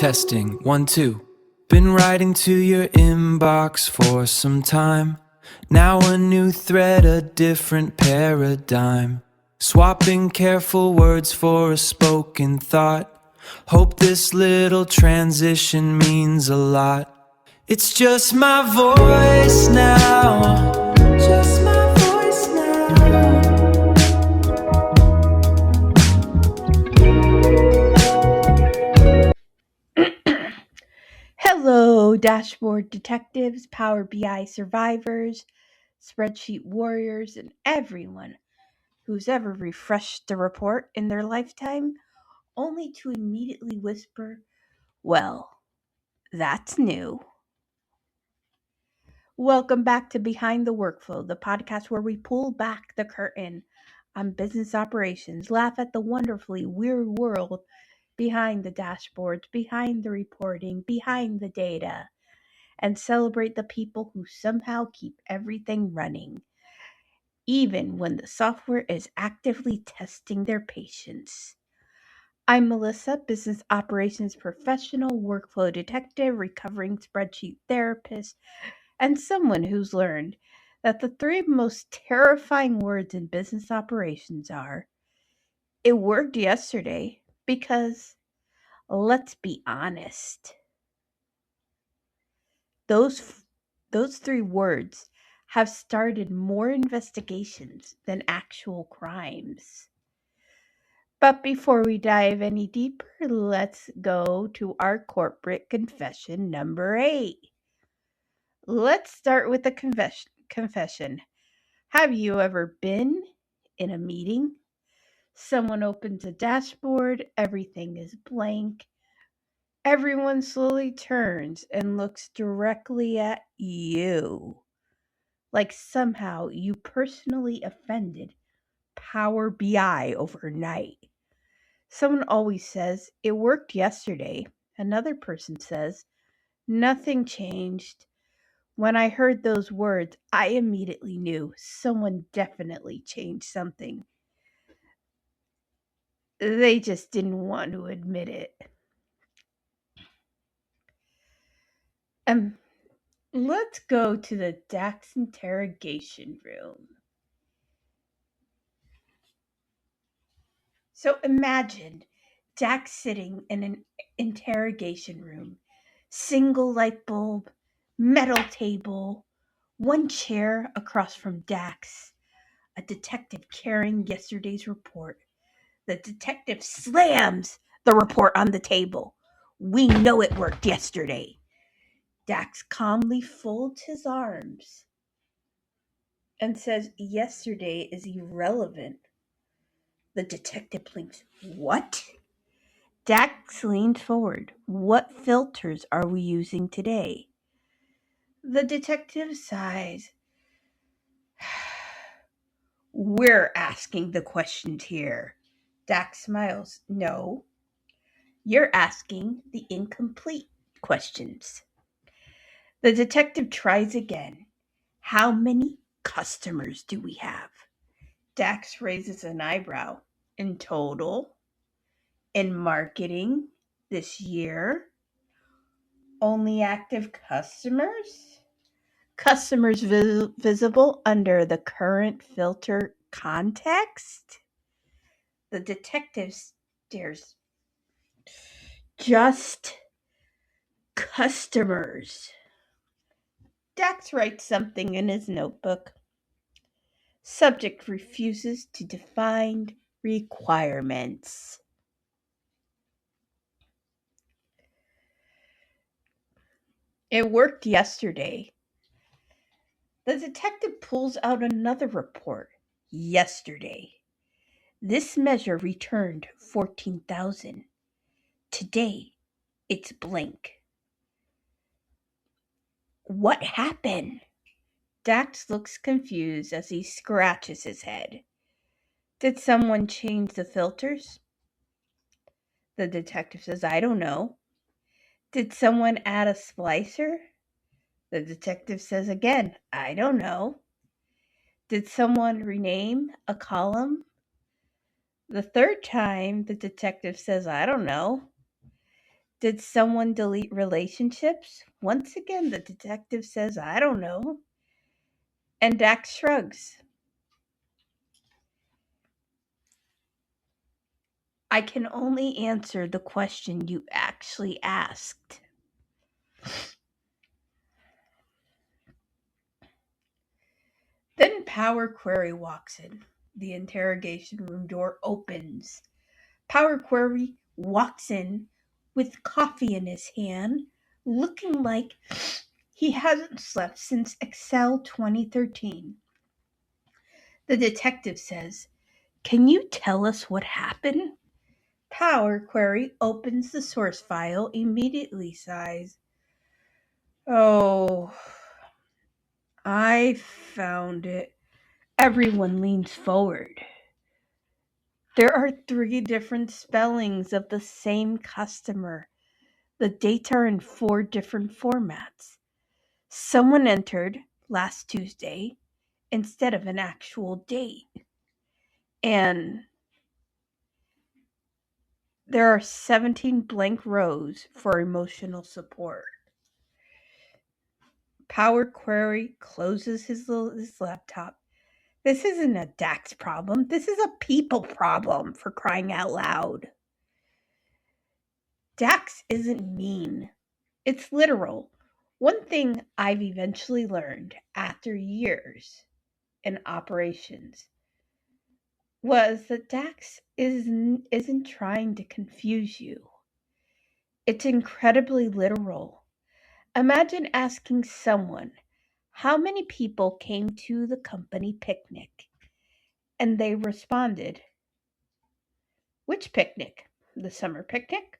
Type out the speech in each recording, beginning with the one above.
Testing, 1, 2. Been writing to your inbox for some time. Now a new thread, a different paradigm. Swapping careful words for a spoken thought. Hope this little transition means a lot. It's just my voice now. Just my voice now. Hello, dashboard detectives, Power BI survivors, spreadsheet warriors, and everyone who's ever refreshed the report in their lifetime only to immediately whisper, "Well, that's new." Welcome back to Behind the Workflow, the podcast where we pull back the curtain on business operations, laugh at the wonderfully weird world behind the dashboards, behind the reporting, behind the data, and celebrate the people who somehow keep everything running, even when the software is actively testing their patience. I'm Melissa, business operations professional, workflow detective, recovering spreadsheet therapist, and someone who's learned that the three most terrifying words in business operations are, "It worked yesterday," because, let's be honest, those those three words have started more investigations than actual crimes. But before we dive any deeper, let's go to our corporate confession number 8. Let's start with the confession. Have you ever been in a meeting? Someone opens a dashboard, everything is blank. Everyone slowly turns and looks directly at you, like somehow you personally offended Power BI overnight. Someone always says, "It worked yesterday." Another person says, "Nothing changed." When I heard those words, I immediately knew someone definitely changed something. They just didn't want to admit it. Let's go to the DAX interrogation room. So imagine Jack sitting in an interrogation room, single light bulb, metal table, one chair across from Dax, a detective carrying yesterday's report. The detective slams the report on the table. "We know it worked yesterday." Dax calmly folds his arms and says, "Yesterday is irrelevant." The detective blinks. "What?" Dax leaned forward. "What filters are we using today?" The detective sighs. "We're asking the questions here." Dax smiles. "No, you're asking the incomplete questions." The detective tries again. "How many customers do we have?" Dax raises an eyebrow. "In total? In marketing this year? Only active customers? Customers visible under the current filter context?" The detective stares. "Just customers." Dax writes something in his notebook. Subject refuses to define requirements. "It worked yesterday." The detective pulls out another report. "Yesterday, this measure returned 14,000. Today, it's blank." "What happened?" Dax looks confused as he scratches his head. "Did someone change the filters?" The detective says, "I don't know." "Did someone add a splicer?" The detective says again, "I don't know." "Did someone rename a column?" The third time, the detective says, "I don't know." Did someone delete relationships? Once again, the detective says, I don't know. And Dax shrugs. I can only answer the question you actually asked. Then Power Query walks in. The interrogation room door opens. Power Query walks in with coffee in his hand, looking like he hasn't slept since Excel 2013. The detective says, Can you tell us what happened? Power Query opens the source file, immediately sighs. Oh, I found it. Everyone leans forward. There are 3 different spellings of the same customer. The dates are in 4 different formats. Someone entered last Tuesday instead of an actual date. And there are 17 blank rows for emotional support. Power Query closes his laptop. This isn't a DAX problem. This is a people problem, for crying out loud. DAX isn't mean. It's literal. One thing I've eventually learned after years in operations was that DAX isn't trying to confuse you. It's incredibly literal. Imagine asking someone how many people came to the company picnic, and they responded, Which picnic? The summer picnic?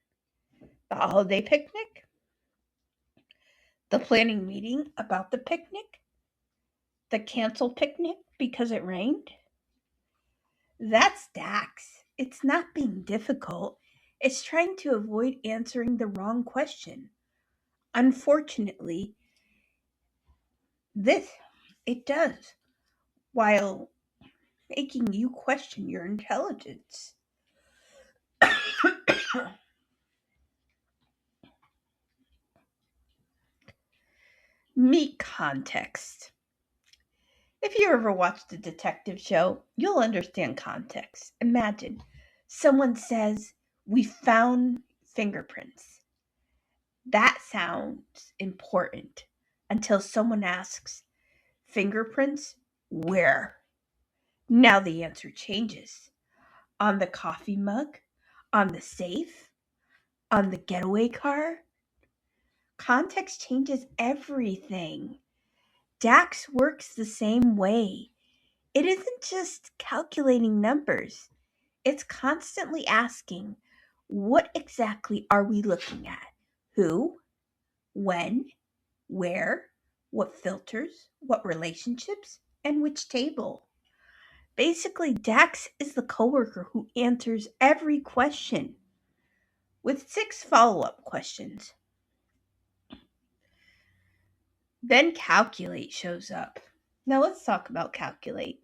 The holiday picnic? The planning meeting about the picnic? The canceled picnic because it rained? That's DAX. It's not being difficult. It's trying to avoid answering the wrong question. Unfortunately, this it does, while making you question your intelligence. Meet context. If you ever watched a detective show, you'll understand context. Imagine someone says, We found fingerprints. That sounds important until someone asks, Fingerprints? Where? Now the answer changes. On the coffee mug? On the safe? On the getaway car? Context changes everything. DAX works the same way. It isn't just calculating numbers, it's constantly asking, what exactly are we looking at? Who? When? Where? What filters? What relationships? And which table? Basically, DAX is the coworker who answers every question with 6 follow-up questions. Then Calculate shows up. Now let's talk about Calculate,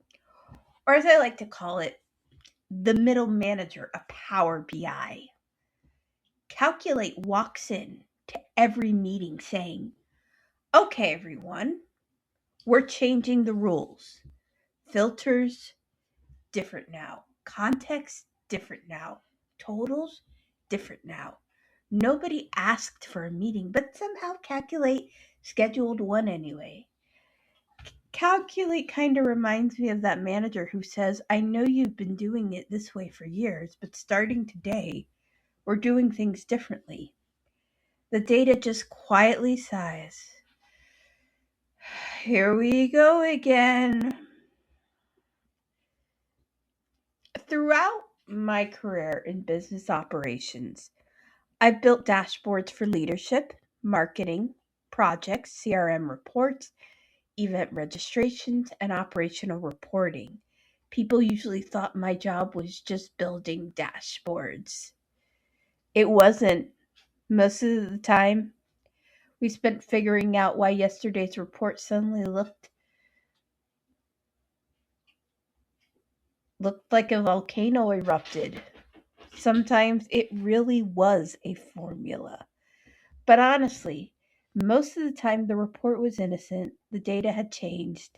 or as I like to call it, the middle manager of Power BI. Calculate walks in to every meeting saying, Okay, everyone, we're changing the rules. Filters, different now. Context, different now. Totals, different now. Nobody asked for a meeting, but somehow Calculate scheduled one anyway. Calculate kind of reminds me of that manager who says, I know you've been doing it this way for years, but starting today, we're doing things differently. The data just quietly sighs. Here we go again. Throughout my career in business operations, I've built dashboards for leadership, marketing, projects, CRM reports, event registrations, and operational reporting. People usually thought my job was just building dashboards. It wasn't. Most of the time, we spent figuring out why yesterday's report suddenly looked like a volcano erupted. Sometimes it really was a formula. But honestly, most of the time the report was innocent, the data had changed.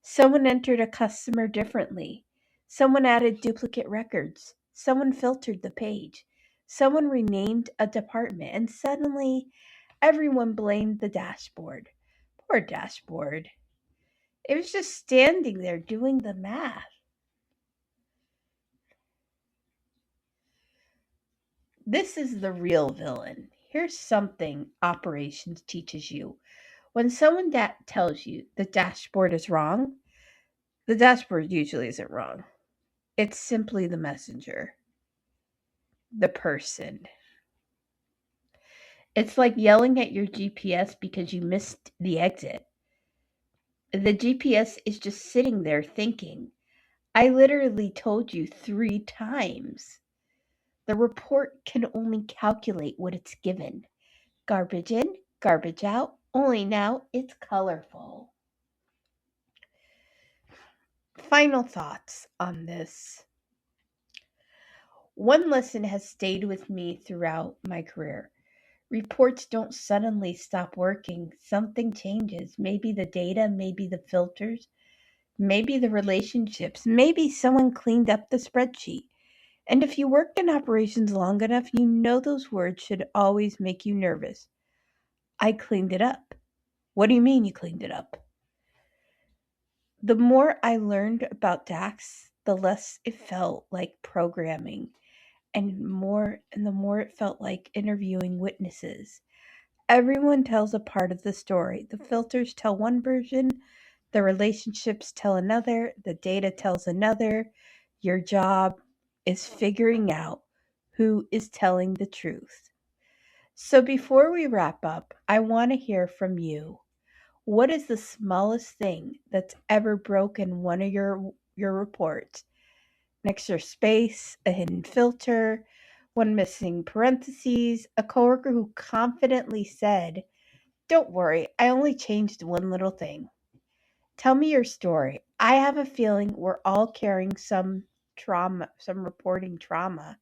Someone entered a customer differently. Someone added duplicate records. Someone filtered the page. Someone renamed a department, and suddenly everyone blamed the dashboard. Poor dashboard. It was just standing there doing the math. This is the real villain. Here's something operations teaches you. When someone tells you the dashboard is wrong, the dashboard usually isn't wrong. It's simply the messenger, the person. It's like yelling at your GPS because you missed the exit. The GPS is just sitting there thinking, I literally told you 3 times. The report can only calculate what it's given. Garbage in, garbage out, only now it's colorful. Final thoughts on this. One lesson has stayed with me throughout my career. Reports don't suddenly stop working. Something changes. Maybe the data, maybe the filters, maybe the relationships, maybe someone cleaned up the spreadsheet. And if you worked in operations long enough, you know those words should always make you nervous. I cleaned it up. What do you mean you cleaned it up? The more I learned about DAX, the less it felt like programming and the more it felt like interviewing witnesses. Everyone tells a part of the story. The filters tell one version, the relationships tell another, the data tells another. Your job is figuring out who is telling the truth. So before we wrap up, I want to hear from you. What is the smallest thing that's ever broken one of your reports? An extra space, a hidden filter, one missing parentheses, a coworker who confidently said, "Don't worry, I only changed one little thing." Tell me your story. I have a feeling we're all carrying some trauma, some reporting trauma.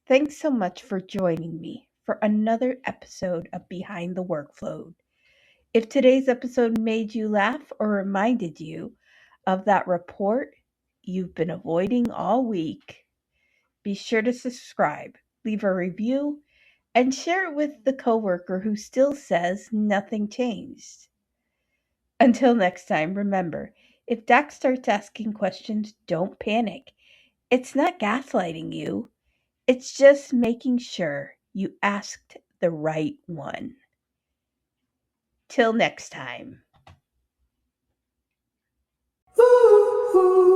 Thanks so much for joining me for another episode of Behind the Workflow. If today's episode made you laugh or reminded you of that report you've been avoiding all week, be sure to subscribe, leave a review, and share it with the coworker who still says nothing changed. Until next time, remember, if DAX starts asking questions, don't panic. It's not gaslighting you. It's just making sure you asked the right one. Till next time.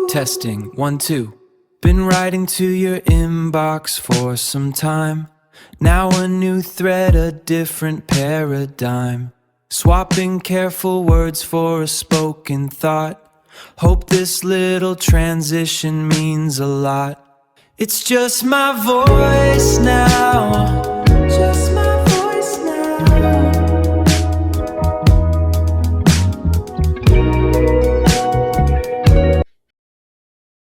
Testing 1 2. Been writing to your inbox for some time. Now a new thread, a different paradigm. Swapping careful words for a spoken thought. Hope this little transition means a lot. It's just my voice now